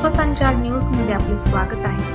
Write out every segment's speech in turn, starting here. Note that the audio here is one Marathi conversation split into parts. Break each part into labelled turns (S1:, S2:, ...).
S1: विश्वसंचार न्यूज मध्ये आपले स्वागत आहे।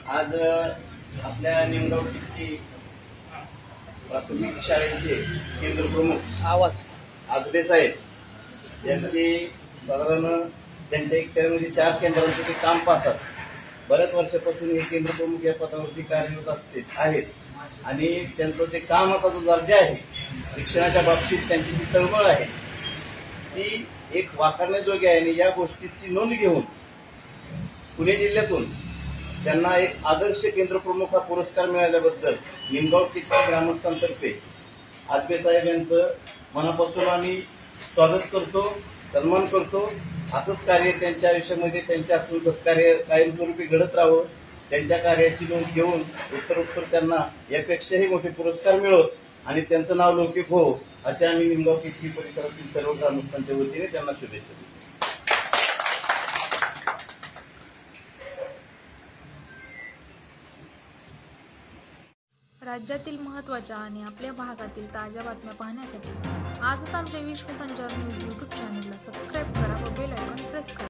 S2: आज आपल्या निमगाव प्राथमिक शाळेचे केंद्र प्रमुख आजबे साहेब यांची साधारण त्यांच्या एक त्यामध्ये 4 केंद्रांचे ते काम पाहतात। बऱ्याच वर्षापासून हे केंद्र प्रमुख या पदावरती कार्यरत आहेत आणि त्यांचं जे काम आता जो दर्जा आहे शिक्षणाच्या बाबतीत त्यांची जी तळमळ आहे ती एक वाखाणण्याजोगी आहे आणि या गोष्टीची नोंद घेऊन पुणे जिल्ह्यातून त्यांना एक आदर्श केंद्र प्रमुख हा पुरस्कार मिळाल्याबद्दल निमगाव कित्ता ग्रामस्थांतर्फे आजबे साहेब यांचं मनापासून आम्ही स्वागत करतो, सन्मान करतो। असंच कार्य त्यांच्या आयुष्यामध्ये त्यांच्या हातून सत्कार्य कायमस्वरूपी घडत राहावं, त्यांच्या कार्याची नोंद घेऊन उत्तरोत्तर त्यांना यापेक्षाही मोठे पुरस्कार मिळवत आणि त्यांचं नाव लौकिक हो असे आम्ही निमगाव कित्ती परिसरातील सर्व ग्रामस्थांच्या वतीने त्यांना शुभेच्छा देतो।
S1: राज्यातील महत्त्वाच्या आणि आपल्या भागातील ताज्या बातम्या पाहण्यासाठी आजच आमच्या विश्वसंचार न्यूज YouTube चॅनलला सबस्क्राईब करा व बेल आयकॉन प्रेस करा।